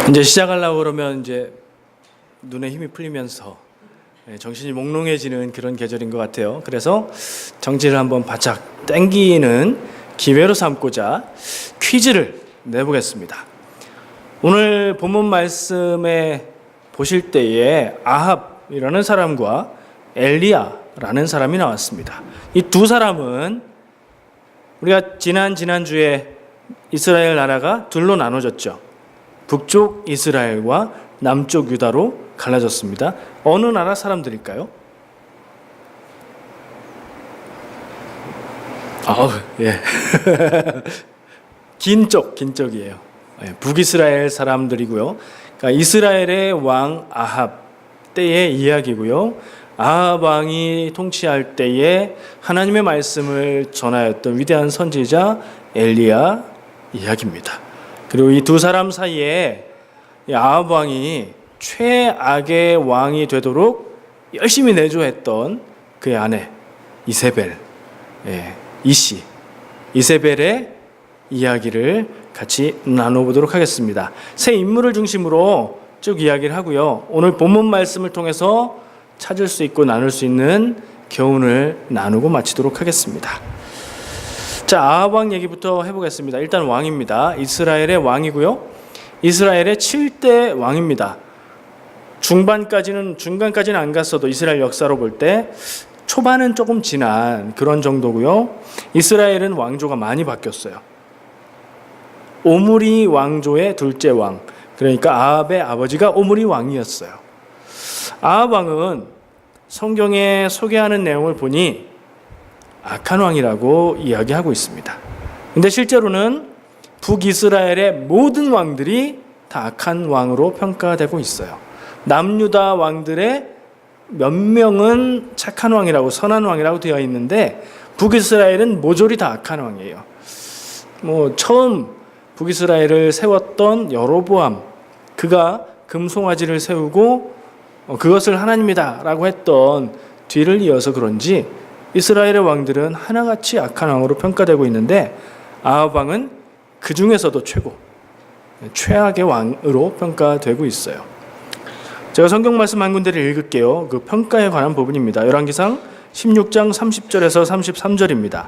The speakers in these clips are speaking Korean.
이제 시작하려고 그러면 이제 눈에 힘이 풀리면서 정신이 몽롱해지는 그런 계절인 것 같아요. 그래서 정신을 한번 바짝 땡기는 기회로 삼고자 퀴즈를 내보겠습니다. 오늘 본문 말씀에 보실 때에 아합이라는 사람과 엘리야라는 사람이 나왔습니다. 이 두 사람은 우리가 지난주에 이스라엘 나라가 둘로 나눠졌죠. 북쪽 이스라엘과 남쪽 유다로 갈라졌습니다. 어느 나라 사람들일까요? 예. 긴 쪽이에요. 북이스라엘 사람들이고요. 그러니까 이스라엘의 왕 아합 때의 이야기고요. 아합 왕이 통치할 때에 하나님의 말씀을 전하였던 위대한 선지자 엘리야 이야기입니다. 그리고 이 두 사람 사이에 아합 왕이 최악의 왕이 되도록 열심히 내조했던 그의 아내 이세벨, 이세벨의 이야기를 같이 나눠보도록 하겠습니다. 세 인물을 중심으로 쭉 이야기를 하고요. 오늘 본문 말씀을 통해서 찾을 수 있고 나눌 수 있는 교훈을 나누고 마치도록 하겠습니다. 자, 아합 왕 얘기부터 해보겠습니다. 일단 왕입니다. 이스라엘의 왕이고요. 이스라엘의 7대 왕입니다. 중간까지는 안 갔어도 이스라엘 역사로 볼 때 초반은 조금 지난 그런 정도고요. 이스라엘은 왕조가 많이 바뀌었어요. 오므리 왕조의 둘째 왕, 그러니까 아합의 아버지가 오므리 왕이었어요. 아합 왕은 성경에 소개하는 내용을 보니 악한 왕이라고 이야기하고 있습니다. 근데 실제로는 북이스라엘의 모든 왕들이 다 악한 왕으로 평가되고 있어요. 남유다 왕들의 몇 명은 착한 왕이라고, 선한 왕이라고 되어 있는데 북이스라엘은 모조리 다 악한 왕이에요. 처음 북이스라엘을 세웠던 여로보암, 그가 금송아지를 세우고 그것을 하나님이다라고 했던 뒤를 이어서 그런지 이스라엘의 왕들은 하나같이 악한 왕으로 평가되고 있는데 아합 왕은 그 중에서도 최악의 왕으로 평가되고 있어요. 제가 성경 말씀 한 군데를 읽을게요. 그 평가에 관한 부분입니다. 열왕기상 16장 30절에서 33절입니다.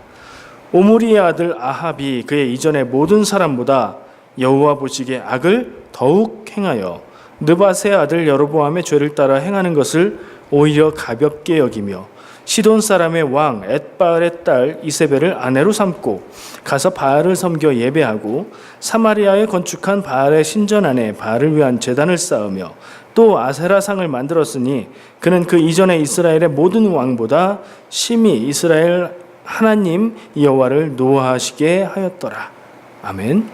오므리의 아들 아합이 그의 이전의 모든 사람보다 여호와 보시기에 악을 더욱 행하여 느밧의 아들 여로보암의 죄를 따라 행하는 것을 오히려 가볍게 여기며 시돈 사람의 왕 엣바알의 딸 이세벨을 아내로 삼고 가서 바알을 섬겨 예배하고 사마리아에 건축한 바알의 신전 안에 바알을 위한 제단을 쌓으며 또 아세라상을 만들었으니 그는 그 이전에 이스라엘의 모든 왕보다 심히 이스라엘 하나님 여호와를 노하시게 하였더라. 아멘.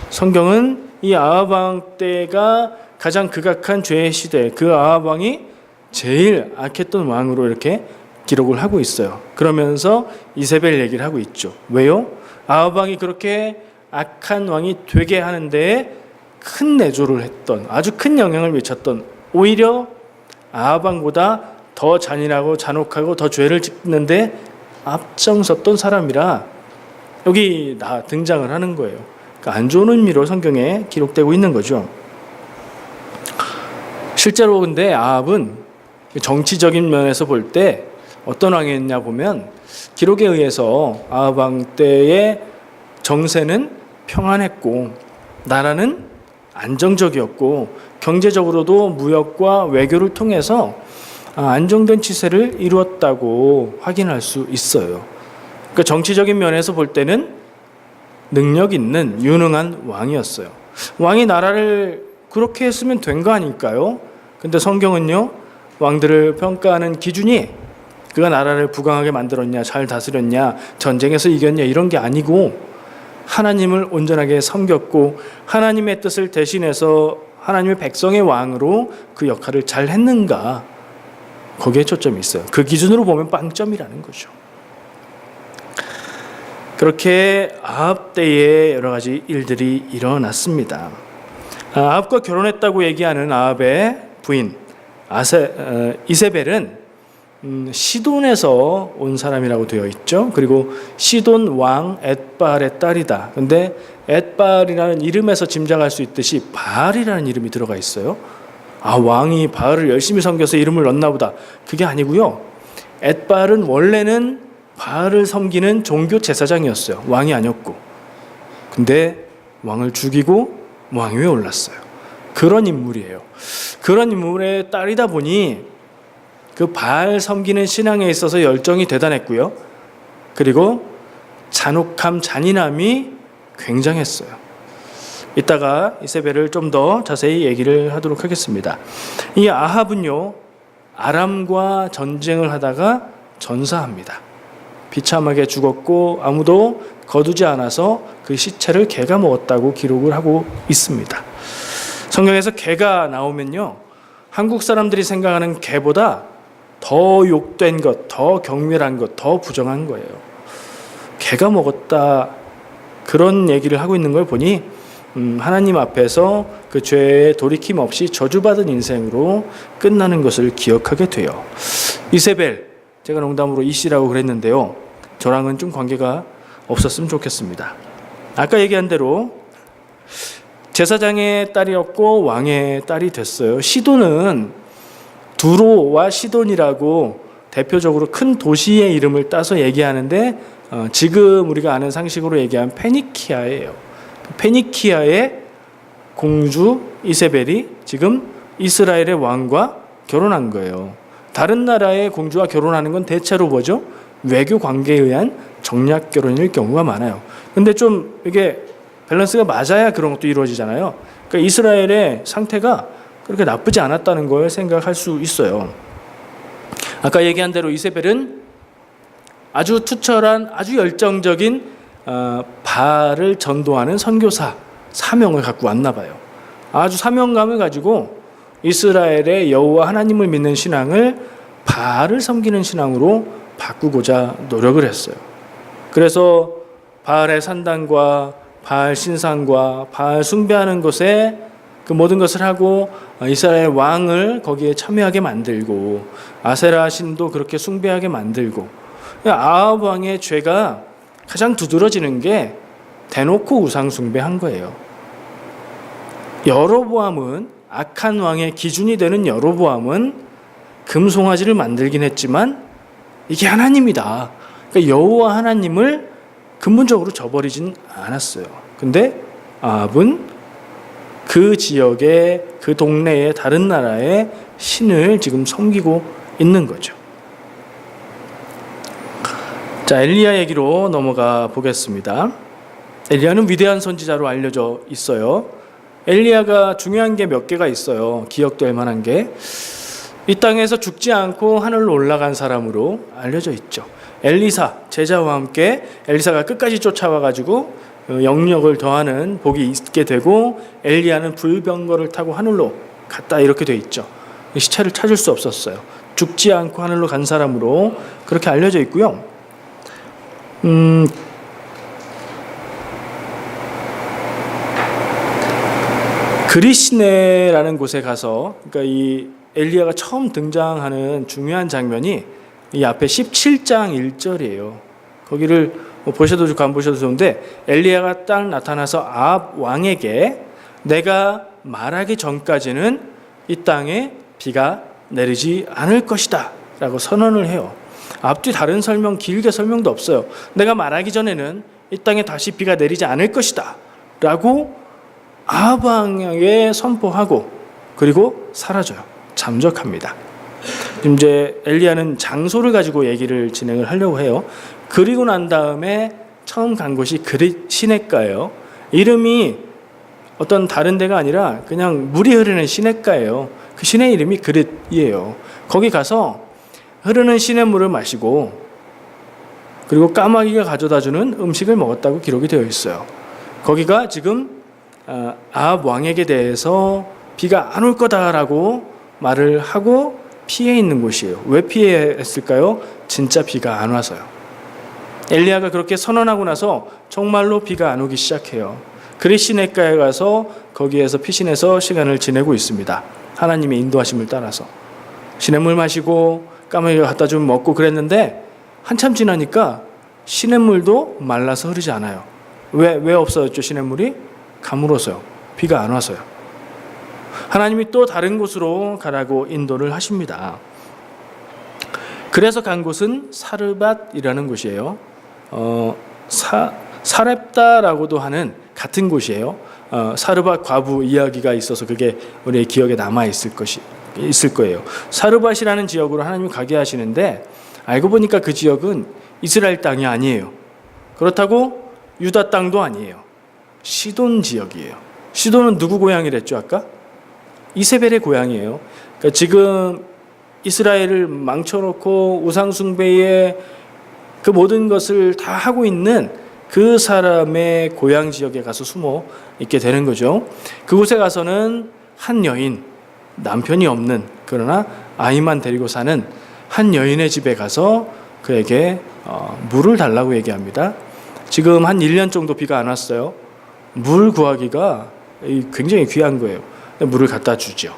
성경은 이 아합 왕 때가 가장 극악한 죄의 시대, 그 아합 왕이 제일 악했던 왕으로 이렇게 기록을 하고 있어요. 그러면서 이세벨 얘기를 하고 있죠. 왜요? 아합 왕이 그렇게 악한 왕이 되게 하는 데에 큰 내조를 했던, 아주 큰 영향을 미쳤던, 오히려 아합 왕보다 더 잔인하고 잔혹하고 더 죄를 짓는데 앞장섰던 사람이라 여기 등장을 하는 거예요. 그러니까 안 좋은 의미로 성경에 기록되고 있는 거죠. 실제로 근데 아합은 정치적인 면에서 볼 때 어떤 왕이었냐 보면 기록에 의해서 아합 왕 때의 정세는 평안했고 나라는 안정적이었고 경제적으로도 무역과 외교를 통해서 안정된 치세를 이루었다고 확인할 수 있어요. 그러니까 정치적인 면에서 볼 때는 능력 있는 유능한 왕이었어요. 왕이 나라를 그렇게 했으면 된 거 아닐까요? 근데 성경은요, 왕들을 평가하는 기준이 그가 나라를 부강하게 만들었냐, 잘 다스렸냐, 전쟁에서 이겼냐 이런 게 아니고 하나님을 온전하게 섬겼고 하나님의 뜻을 대신해서 하나님의 백성의 왕으로 그 역할을 잘 했는가, 거기에 초점이 있어요. 그 기준으로 보면 빵점이라는 거죠. 그렇게 아합 때에 여러 가지 일들이 일어났습니다. 아합과 결혼했다고 얘기하는 아합의 부인 이세벨은 시돈에서 온 사람이라고 되어 있죠. 그리고 시돈 왕 엣발의 딸이다. 근데 엣발이라는 이름에서 짐작할 수 있듯이 바알이라는 이름이 들어가 있어요. 아, 왕이 바알을 열심히 섬겨서 이름을 넣었나 보다. 그게 아니고요. 엣발은 원래는 바알을 섬기는 종교 제사장이었어요. 왕이 아니었고. 근데 왕을 죽이고 왕 위에 올랐어요. 그런 인물이에요. 그런 인물의 딸이다 보니 그 바알 섬기는 신앙에 있어서 열정이 대단했고요. 그리고 잔혹함, 잔인함이 굉장했어요. 이따가 이세벨을 좀 더 자세히 얘기를 하도록 하겠습니다. 이 아합은요, 아람과 전쟁을 하다가 전사합니다. 비참하게 죽었고 아무도 거두지 않아서 그 시체를 개가 먹었다고 기록을 하고 있습니다. 성경에서 개가 나오면요, 한국 사람들이 생각하는 개보다 더 욕된 것, 더 경멸한 것, 더 부정한 거예요. 개가 먹었다, 그런 얘기를 하고 있는 걸 보니 하나님 앞에서 그 죄에 돌이킴 없이 저주받은 인생으로 끝나는 것을 기억하게 돼요. 이세벨, 제가 농담으로 이씨라고 그랬는데요, 저랑은 좀 관계가 없었으면 좋겠습니다. 아까 얘기한 대로 제사장의 딸이었고 왕의 딸이 됐어요. 시돈은 두로와 시돈이라고 대표적으로 큰 도시의 이름을 따서 얘기하는데 지금 우리가 아는 상식으로 얘기하면 페니키아예요. 페니키아의 공주 이세벨이 지금 이스라엘의 왕과 결혼한 거예요. 다른 나라의 공주와 결혼하는 건 대체로 뭐죠? 외교 관계에 의한 정략 결혼일 경우가 많아요. 근데 좀 이게 밸런스가 맞아야 그런 것도 이루어지잖아요. 그러니까 이스라엘의 상태가 그렇게 나쁘지 않았다는 걸 생각할 수 있어요. 아까 얘기한 대로 이세벨은 아주 투철한, 아주 열정적인 바알을 전도하는 선교사 사명을 갖고 왔나 봐요. 아주 사명감을 가지고 이스라엘의 여호와 하나님을 믿는 신앙을 바알을 섬기는 신앙으로 바꾸고자 노력을 했어요. 그래서 바알의 산당과 바알 신상과 바알 숭배하는 것에 그 모든 것을 하고 이스라엘 왕을 거기에 참여하게 만들고 아세라 신도 그렇게 숭배하게 만들고, 아합 왕의 죄가 가장 두드러지는 게 대놓고 우상 숭배한 거예요. 여로보암은, 악한 왕의 기준이 되는 여로보암은 금송아지를 만들긴 했지만 이게 하나님이다. 그러니까 여호와 하나님을 근본적으로 저버리진 않았어요. 근데 아합은 그 지역의, 그 동네의 다른 나라의 신을 지금 섬기고 있는 거죠. 자, 엘리야 얘기로 넘어가 보겠습니다. 엘리야는 위대한 선지자로 알려져 있어요. 엘리야가 중요한 게 몇 개가 있어요. 기억될 만한 게. 이 땅에서 죽지 않고 하늘로 올라간 사람으로 알려져 있죠. 엘리사, 제자와 함께 엘리사가 끝까지 쫓아와가지고 영역을 더하는 복이 있게 되고, 엘리야는 불병거를 타고 하늘로 갔다, 이렇게 돼 있죠. 시체를 찾을 수 없었어요. 죽지 않고 하늘로 간 사람으로 그렇게 알려져 있고요. 그리시네라는 곳에 가서, 그러니까 이 엘리야가 처음 등장하는 중요한 장면이 이 앞에 17장 1절이에요. 거기를 보셔도 좋고 안 보셔도 좋은데, 엘리야가 딱 나타나서 아합 왕에게 내가 말하기 전까지는 이 땅에 비가 내리지 않을 것이다 라고 선언을 해요. 앞뒤 다른 설명, 길게 설명도 없어요. 내가 말하기 전에는 이 땅에 다시 비가 내리지 않을 것이다 라고 아합 왕에게 선포하고, 그리고 사라져요. 잠적합니다. 이제 엘리야는 장소를 가지고 얘기를 진행을 하려고 해요. 그리고 난 다음에 처음 간 곳이 그릿 시냇가예요. 이름이 어떤 다른 데가 아니라 그냥 물이 흐르는 시냇가예요. 그 시내 이름이 그릿이에요. 거기 가서 흐르는 시냇물을 마시고, 그리고 까마귀가 가져다주는 음식을 먹었다고 기록이 되어 있어요. 거기가 지금 아합 왕에게 대해서 비가 안 올 거다라고 말을 하고 피해 있는 곳이에요. 왜 피했을까요? 진짜 비가 안 와서요. 엘리야가 그렇게 선언하고 나서 정말로 비가 안 오기 시작해요. 그릿 시냇가에 가서 거기에서 피신해서 시간을 지내고 있습니다. 하나님의 인도하심을 따라서 시냇물 마시고 까마귀가 갖다 주면 먹고 그랬는데 한참 지나니까 시냇물도 말라서 흐르지 않아요. 왜 없어졌죠? 시냇물이 가물어서요. 비가 안 와서요. 하나님이 또 다른 곳으로 가라고 인도를 하십니다. 그래서 간 곳은 사르밧이라는 곳이에요. 사렙다라고도 하는 같은 곳이에요. 사르밧 과부 이야기가 있어서 그게 우리의 기억에 남아 있을 거예요. 사르밧이라는 지역으로 하나님이 가게 하시는데 알고 보니까 그 지역은 이스라엘 땅이 아니에요. 그렇다고 유다 땅도 아니에요. 시돈 지역이에요. 시돈은 누구 고향이랬죠 아까? 이세벨의 고향이에요. 그러니까 지금 이스라엘을 망쳐놓고 우상숭배의 그 모든 것을 다 하고 있는 그 사람의 고향 지역에 가서 숨어 있게 되는 거죠. 그곳에 가서는 한 여인, 남편이 없는 그러나 아이만 데리고 사는 한 여인의 집에 가서 그에게 물을 달라고 얘기합니다. 지금 한 1년 정도 비가 안 왔어요. 물 구하기가 굉장히 귀한 거예요. 물을 갖다 주죠.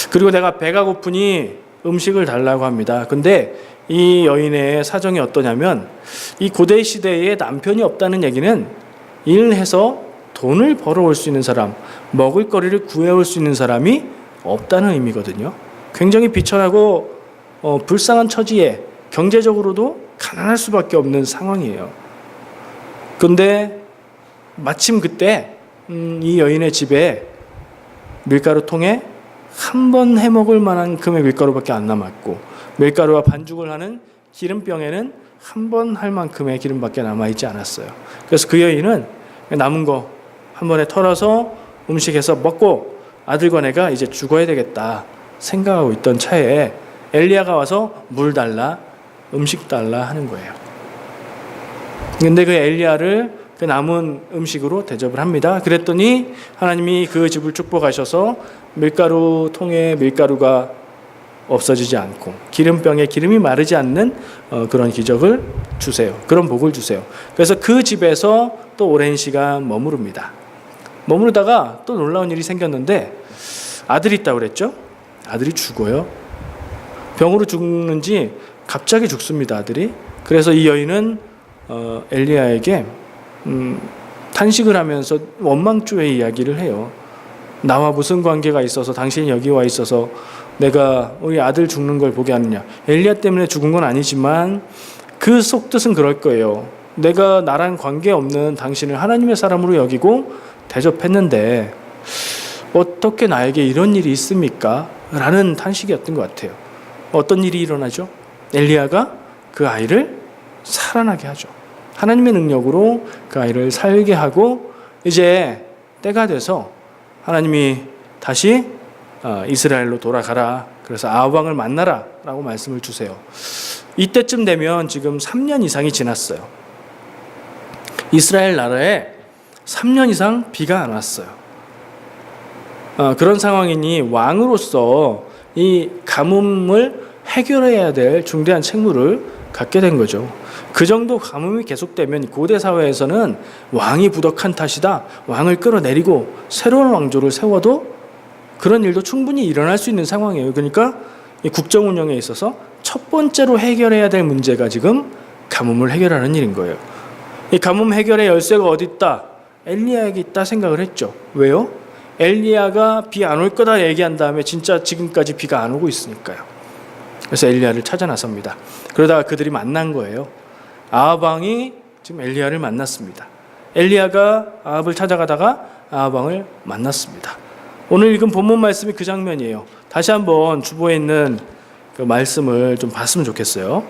그리고 내가 배가 고프니 음식을 달라고 합니다. 근데 이 여인의 사정이 어떠냐면 이 고대 시대에 남편이 없다는 얘기는 일해서 돈을 벌어올 수 있는 사람, 먹을 거리를 구해올 수 있는 사람이 없다는 의미거든요. 굉장히 비천하고 불쌍한 처지에 경제적으로도 가난할 수밖에 없는 상황이에요. 근데 마침 그때 이 여인의 집에 밀가루 통에 한 번 해먹을 만한 금의 밀가루밖에 안 남았고 밀가루와 반죽을 하는 기름병에는 한 번 할 만큼의 기름밖에 남아있지 않았어요. 그래서 그 여인은 남은 거 한 번에 털어서 음식해서 먹고 아들과 내가 이제 죽어야 되겠다 생각하고 있던 차에 엘리야가 와서 물 달라, 음식 달라 하는 거예요. 근데 그 엘리야를 그 남은 음식으로 대접을 합니다. 그랬더니 하나님이 그 집을 축복하셔서 밀가루 통에 밀가루가 없어지지 않고 기름병에 기름이 마르지 않는 그런 기적을 주세요. 그런 복을 주세요. 그래서 그 집에서 또 오랜 시간 머무릅니다. 머무르다가 또 놀라운 일이 생겼는데 아들이 있다고 그랬죠? 아들이 죽어요. 병으로 죽는지 갑자기 죽습니다. 아들이. 그래서 이 여인은 엘리야에게 탄식을 하면서 원망조의 이야기를 해요. 나와 무슨 관계가 있어서 당신이 여기 와 있어서 내가 우리 아들 죽는 걸 보게 하느냐. 엘리야 때문에 죽은 건 아니지만 그 속뜻은 그럴 거예요. 내가 나랑 관계없는 당신을 하나님의 사람으로 여기고 대접했는데 어떻게 나에게 이런 일이 있습니까? 라는 탄식이었던 것 같아요. 어떤 일이 일어나죠? 엘리야가 그 아이를 살아나게 하죠. 하나님의 능력으로 그 아이를 살게 하고 이제 때가 돼서 하나님이 다시 이스라엘로 돌아가라. 그래서 아합 왕을 만나라 라고 말씀을 주세요. 이때쯤 되면 지금 3년 이상이 지났어요. 이스라엘 나라에 3년 이상 비가 안 왔어요. 그런 상황이니 왕으로서 이 가뭄을 해결해야 될 중대한 책무를 갖게 된 거죠. 그 정도 가뭄이 계속되면 고대 사회에서는 왕이 부덕한 탓이다. 왕을 끌어내리고 새로운 왕조를 세워도 그런 일도 충분히 일어날 수 있는 상황이에요. 그러니까 이 국정 운영에 있어서 첫 번째로 해결해야 될 문제가 지금 가뭄을 해결하는 일인 거예요. 이 가뭄 해결의 열쇠가 어디 있다? 엘리야에게 있다 생각을 했죠. 왜요? 엘리야가 비 안 올 거다 얘기한 다음에 진짜 지금까지 비가 안 오고 있으니까요. 그래서 엘리야를 찾아 나섭니다. 그러다가 그들이 만난 거예요. 아합 왕이 지금 엘리야를 만났습니다. 엘리야가 아합을 찾아가다가 아합 왕을 만났습니다. 오늘 읽은 본문 말씀이 그 장면이에요. 다시 한번 주보에 있는 그 말씀을 좀 봤으면 좋겠어요.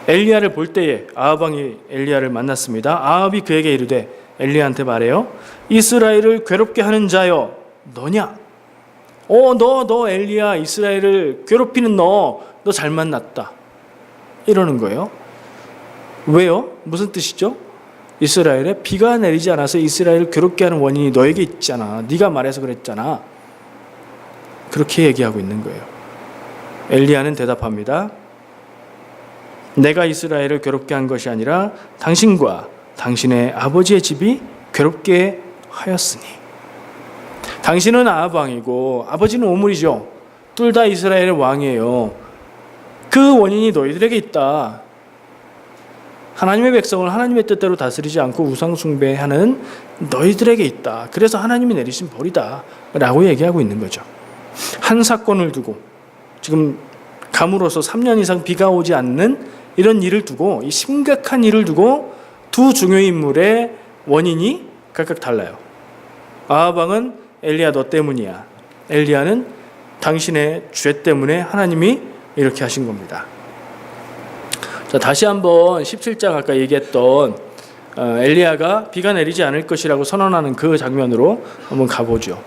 엘리야를 볼 때에 아합 왕이 엘리야를 만났습니다. 아합이 그에게 이르되 엘리야한테 말해요. 이스라엘을 괴롭게 하는 자여 너냐? 너 엘리야 이스라엘을 괴롭히는 너 잘 만났다. 이러는 거예요. 왜요? 무슨 뜻이죠? 이스라엘에 비가 내리지 않아서 이스라엘을 괴롭게 하는 원인이 너에게 있잖아. 네가 말해서 그랬잖아. 그렇게 얘기하고 있는 거예요. 엘리야는 대답합니다. 내가 이스라엘을 괴롭게 한 것이 아니라 당신과 당신의 아버지의 집이 괴롭게 하였으니. 당신은 아합 왕이고 아버지는 오므리죠. 둘 다 이스라엘의 왕이에요. 그 원인이 너희들에게 있다. 하나님의 백성을 하나님의 뜻대로 다스리지 않고 우상 숭배하는 너희들에게 있다. 그래서 하나님이 내리신 벌이다 라고 얘기하고 있는 거죠. 한 사건을 두고 지금 감으로서 3년 이상 비가 오지 않는 이런 일을 두고, 이 심각한 일을 두고 두 중요 인물의 원인이 각각 달라요. 아합 왕은 엘리야 너 때문이야. 엘리야는 당신의 죄 때문에 하나님이 이렇게 하신 겁니다. 자, 다시 한번 17장 아까 얘기했던 엘리야가 비가 내리지 않을 것이라고 선언하는 그 장면으로 한번 가보죠.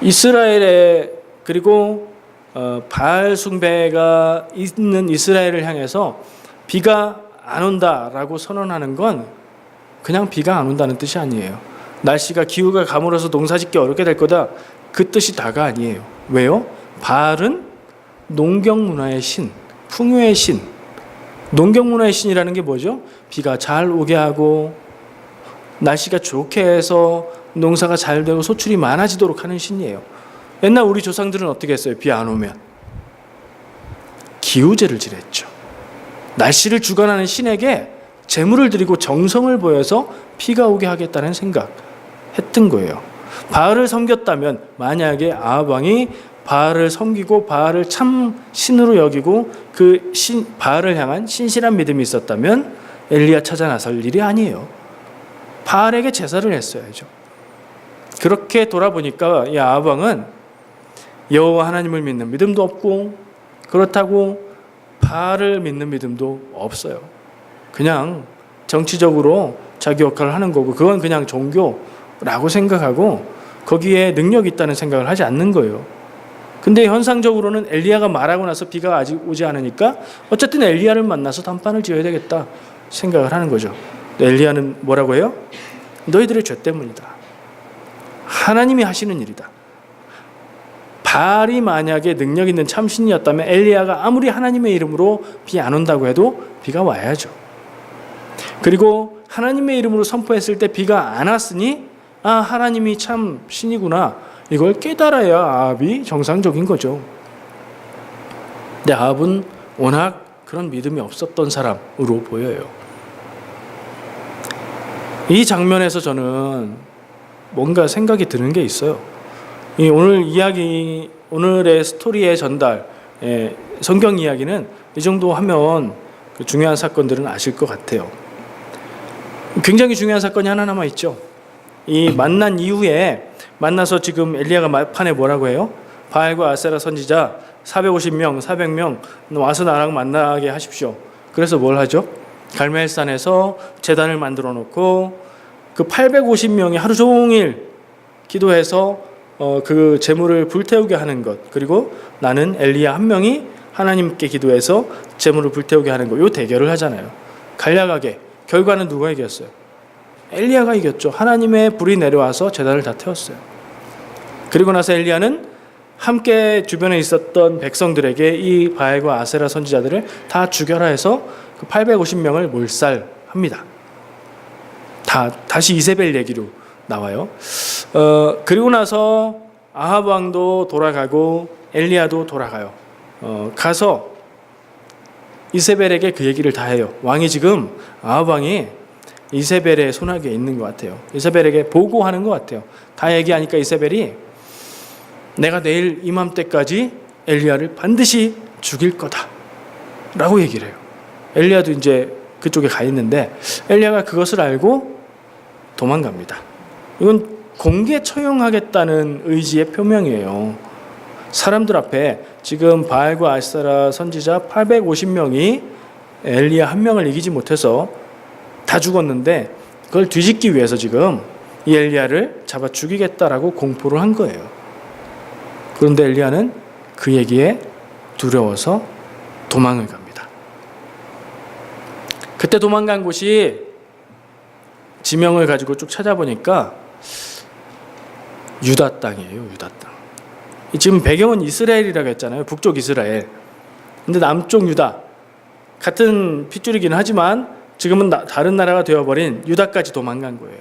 이스라엘에, 그리고 바알 숭배가 있는 이스라엘을 향해서 비가 안 온다라고 선언하는 건 그냥 비가 안 온다는 뜻이 아니에요. 날씨가, 기후가 가물어서 농사짓기 어렵게 될 거다, 그 뜻이 다가 아니에요. 왜요? 바알은 농경 문화의 신, 풍요의 신. 농경 문화의 신이라는 게 뭐죠? 비가 잘 오게 하고 날씨가 좋게 해서 농사가 잘 되고 소출이 많아지도록 하는 신이에요. 옛날 우리 조상들은 어떻게 했어요? 비 안 오면 기우제를 지냈죠. 날씨를 주관하는 신에게 제물을 드리고 정성을 보여서 비가 오게 하겠다는 생각했던 거예요. 바알을 섬겼다면, 만약에 아합 왕이 바알을 섬기고 바알을 참 신으로 여기고 그 바알을 향한 신실한 믿음이 있었다면 엘리야 찾아 나설 일이 아니에요. 바알에게 제사를 했어야죠. 그렇게 돌아보니까 이 아합 왕은 여호와 하나님을 믿는 믿음도 없고, 그렇다고 바알을 믿는 믿음도 없어요. 그냥 정치적으로 자기 역할을 하는 거고, 그건 그냥 종교라고 생각하고 거기에 능력이 있다는 생각을 하지 않는 거예요. 근데 현상적으로는 엘리야가 말하고 나서 비가 아직 오지 않으니까 어쨌든 엘리야를 만나서 단판을 지어야 되겠다 생각을 하는 거죠. 엘리야는 뭐라고 해요? 너희들의 죄 때문이다. 하나님이 하시는 일이다. 바알이 만약에 능력 있는 참신이었다면 엘리야가 아무리 하나님의 이름으로 비 안 온다고 해도 비가 와야죠. 그리고 하나님의 이름으로 선포했을 때 비가 안 왔으니 하나님이 참 신이구나, 이걸 깨달아야 아합이 정상적인 거죠. 근데 아합은 워낙 그런 믿음이 없었던 사람으로 보여요. 이 장면에서 저는 뭔가 생각이 드는 게 있어요. 이 오늘 이야기, 오늘의 스토리의 전달, 성경 이야기는 이 정도 하면 그 중요한 사건들은 아실 것 같아요. 굉장히 중요한 사건이 하나 남아 있죠. 이 만난 이후에, 만나서 지금 엘리야가 막판에 뭐라고 해요? 바알과 아세라 선지자 450명, 400명 와서 나랑 만나게 하십시오. 그래서 뭘 하죠? 갈멜산에서 제단을 만들어 놓고 그 850명이 하루 종일 기도해서 그 제물을 불태우게 하는 것, 그리고 나는 엘리야 한 명이 하나님께 기도해서 제물을 불태우게 하는 것, 요 대결을 하잖아요. 간략하게 결과는 누가 이겼어요? 엘리야가 이겼죠. 하나님의 불이 내려와서 제단을 다 태웠어요. 그리고 나서 엘리야는 함께 주변에 있었던 백성들에게 이 바알과 아세라 선지자들을 다 죽여라 해서 그 850명을 몰살합니다. 다시 이세벨 얘기로 나와요. 그리고 나서 아합 왕도 돌아가고 엘리야도 돌아가요. 가서 이세벨에게 그 얘기를 다 해요. 왕이 지금, 아합 왕이 이세벨의 손아귀에 있는 것 같아요. 이세벨에게 보고하는 것 같아요. 다 얘기하니까 이세벨이 내가 내일 이맘때까지 엘리야를 반드시 죽일 거다 라고 얘기를 해요. 엘리야도 이제 그쪽에 가 있는데 엘리야가 그것을 알고 도망갑니다. 이건 공개 처형하겠다는 의지의 표명이에요. 사람들 앞에 지금 바알과 아세라 선지자 850명이 엘리야 한 명을 이기지 못해서 다 죽었는데 그걸 뒤집기 위해서 지금 이 엘리야를 잡아 죽이겠다라고 공포를 한 거예요. 그런데 엘리야는 그 얘기에 두려워서 도망을 갑니다. 그때 도망간 곳이 지명을 가지고 쭉 찾아보니까 유다 땅이에요. 유다 땅. 지금 배경은 이스라엘이라고 했잖아요. 북쪽 이스라엘. 근데 남쪽 유다, 같은 핏줄이긴 하지만 지금은 다른 나라가 되어버린 유다까지 도망간 거예요.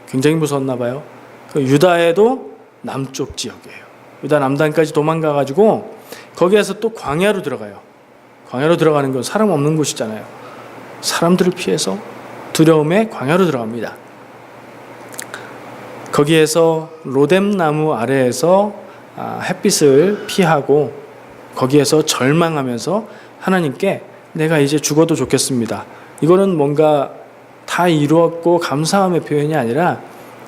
굉장히 무서웠나 봐요. 그 유다에도 남쪽 지역이에요. 유다 남단까지 도망가가지고 거기에서 또 광야로 들어가요. 광야로 들어가는 건 사람 없는 곳이잖아요. 사람들을 피해서 두려움의 광야로 들어갑니다. 거기에서 로뎀나무 아래에서 햇빛을 피하고 거기에서 절망하면서 하나님께 내가 이제 죽어도 좋겠습니다. 이거는 뭔가 다 이루었고 감사함의 표현이 아니라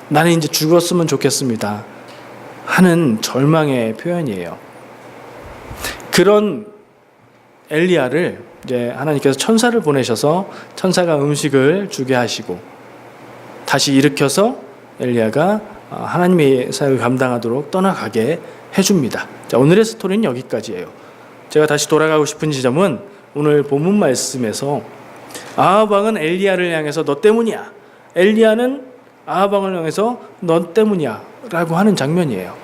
나는 이제 죽었으면 좋겠습니다 하는 절망의 표현이에요. 그런 엘리야를 이제 하나님께서 천사를 보내셔서 천사가 음식을 주게 하시고 다시 일으켜서 엘리야가 하나님의 사역을 감당하도록 떠나가게 해줍니다. 자, 오늘의 스토리는 여기까지예요. 제가 다시 돌아가고 싶은 지점은 오늘 본문 말씀에서 아합 왕은 엘리야를 향해서 너 때문이야. 엘리야는 아합 왕을 향해서 너 때문이야 라고 하는 장면이에요.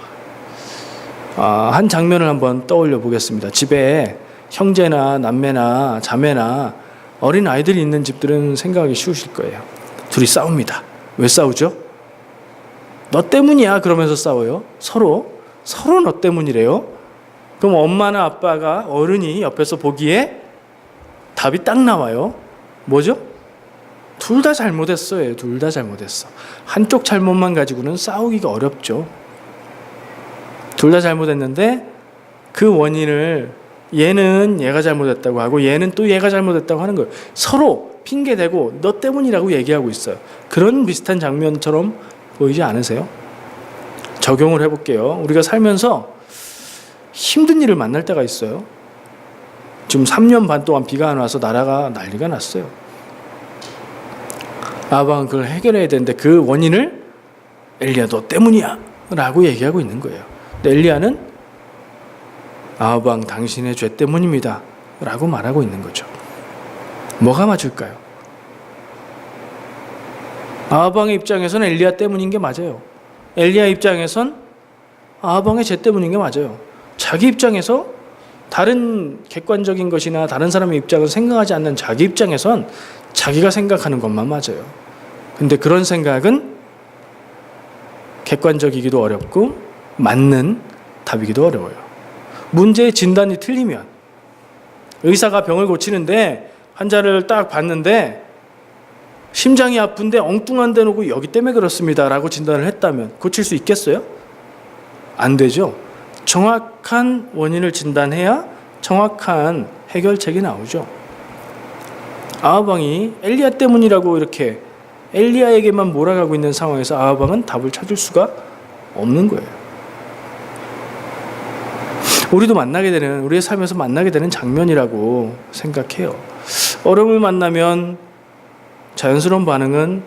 한 장면을 한번 떠올려 보겠습니다. 집에 형제나 남매나 자매나 어린 아이들이 있는 집들은 생각하기 쉬우실 거예요. 둘이 싸웁니다. 왜 싸우죠? 너 때문이야 그러면서 싸워요. 서로 너 때문이래요. 그럼 엄마나 아빠가 어른이 옆에서 보기에 답이 딱 나와요. 뭐죠? 둘 다 잘못했어요. 둘 다 잘못했어. 한쪽 잘못만 가지고는 싸우기가 어렵죠. 둘 다 잘못했는데 그 원인을 얘는 얘가 잘못했다고 하고 얘는 또 얘가 잘못했다고 하는 거예요. 서로 핑계대고 너 때문이라고 얘기하고 있어요. 그런 비슷한 장면처럼 보이지 않으세요? 적용을 해볼게요. 우리가 살면서 힘든 일을 만날 때가 있어요. 지금 3년 반 동안 비가 안 와서 나라가 난리가 났어요. 아합은 그걸 해결해야 되는데 그 원인을 엘리야 너 때문이야 라고 얘기하고 있는 거예요. 근데 엘리야는 아합 왕 당신의 죄 때문입니다 라고 말하고 있는 거죠. 뭐가 맞을까요? 아합 왕의 입장에서는 엘리야 때문인 게 맞아요. 엘리야 입장에선 아합 왕의 죄 때문인 게 맞아요. 자기 입장에서 다른 객관적인 것이나 다른 사람의 입장을 생각하지 않는 자기 입장에선 자기가 생각하는 것만 맞아요. 근데 그런 생각은 객관적이기도 어렵고 맞는 답이기도 어려워요. 문제의 진단이 틀리면 의사가 병을 고치는데 환자를 딱 봤는데 심장이 아픈데 엉뚱한 데 놓고 여기 때문에 그렇습니다 라고 진단을 했다면 고칠 수 있겠어요? 안 되죠. 정확한 원인을 진단해야 정확한 해결책이 나오죠. 아합 왕이 엘리야 때문이라고 이렇게 엘리야에게만 몰아가고 있는 상황에서 아합 왕은 답을 찾을 수가 없는 거예요. 우리도 우리의 삶에서 만나게 되는 장면이라고 생각해요. 어려움을 만나면 자연스러운 반응은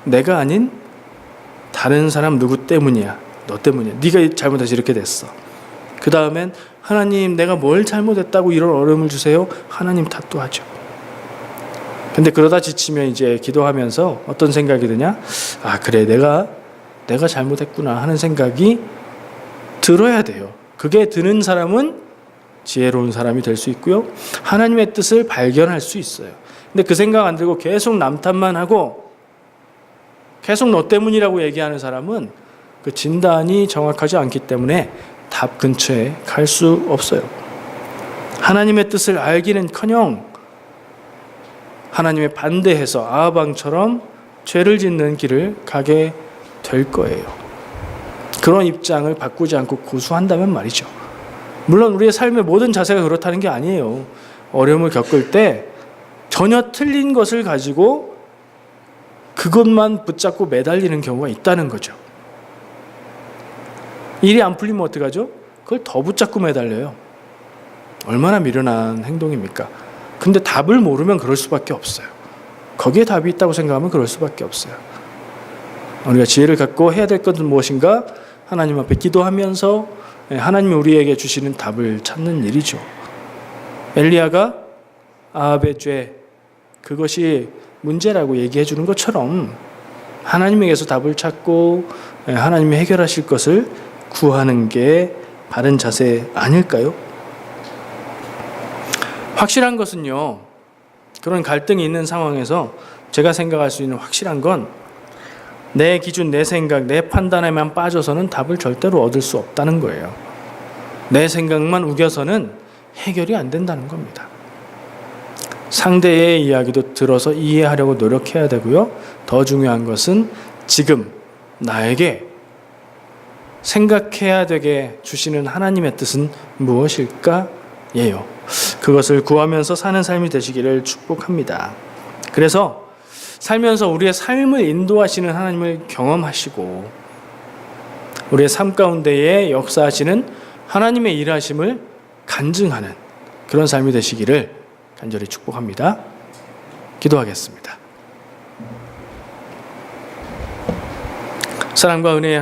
내가 아닌 다른 사람 누구 때문이야. 너 때문이야. 네가 잘못해서 이렇게 됐어. 그 다음엔 하나님 내가 뭘 잘못했다고 이런 어려움을 주세요. 하나님 탓도 하죠. 근데 그러다 지치면 이제 기도하면서 어떤 생각이 드냐? 그래 내가 잘못했구나 하는 생각이 들어야 돼요. 그게 드는 사람은 지혜로운 사람이 될 수 있고요. 하나님의 뜻을 발견할 수 있어요. 근데 그 생각 안 들고 계속 남 탓만 하고 계속 너 때문이라고 얘기하는 사람은 그 진단이 정확하지 않기 때문에 답 근처에 갈 수 없어요. 하나님의 뜻을 알기는커녕 하나님의 반대해서 아합 왕처럼 죄를 짓는 길을 가게 될 거예요. 그런 입장을 바꾸지 않고 고수한다면 말이죠. 물론 우리의 삶의 모든 자세가 그렇다는 게 아니에요. 어려움을 겪을 때 전혀 틀린 것을 가지고 그것만 붙잡고 매달리는 경우가 있다는 거죠. 일이 안 풀리면 어떡하죠? 그걸 더 붙잡고 매달려요. 얼마나 미련한 행동입니까? 근데 답을 모르면 그럴 수밖에 없어요. 거기에 답이 있다고 생각하면 그럴 수밖에 없어요. 우리가 지혜를 갖고 해야 될 것은 무엇인가? 하나님 앞에 기도하면서 하나님이 우리에게 주시는 답을 찾는 일이죠. 엘리야가 아합의 죄, 그것이 문제라고 얘기해 주는 것처럼 하나님에게서 답을 찾고 하나님이 해결하실 것을 구하는 게 바른 자세 아닐까요? 확실한 것은요, 그런 갈등이 있는 상황에서 제가 생각할 수 있는 확실한 건 내 기준, 내 생각, 내 판단에만 빠져서는 답을 절대로 얻을 수 없다는 거예요. 내 생각만 우겨서는 해결이 안 된다는 겁니다. 상대의 이야기도 들어서 이해하려고 노력해야 되고요. 더 중요한 것은 지금 나에게 생각해야 되게 주시는 하나님의 뜻은 무엇일까? 예요. 그것을 구하면서 사는 삶이 되시기를 축복합니다. 그래서 살면서 우리의 삶을 인도하시는 하나님을 경험하시고 우리의 삶 가운데에 역사하시는 하나님의 일하심을 간증하는 그런 삶이 되시기를 간절히 축복합니다. 기도하겠습니다. 사랑과 은혜의